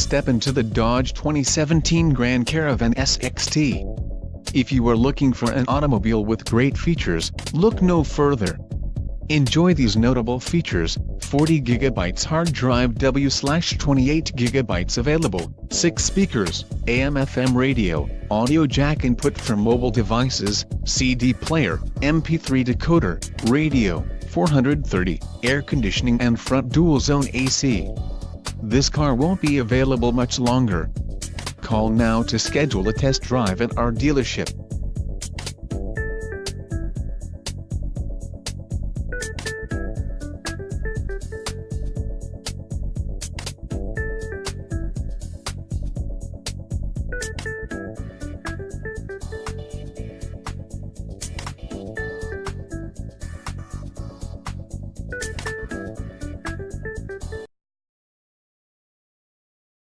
step into the Dodge 2017 Grand Caravan SXT. If you are looking for an automobile with great features, look no further. Enjoy these notable features: 40 GB hard drive W/28 GB available, 6 speakers, AM/FM radio, audio jack input for mobile devices, CD player, MP3 decoder, radio, 430, air conditioning and front dual-zone AC. This car won't be available much longer. Call now to schedule a test drive at our dealership.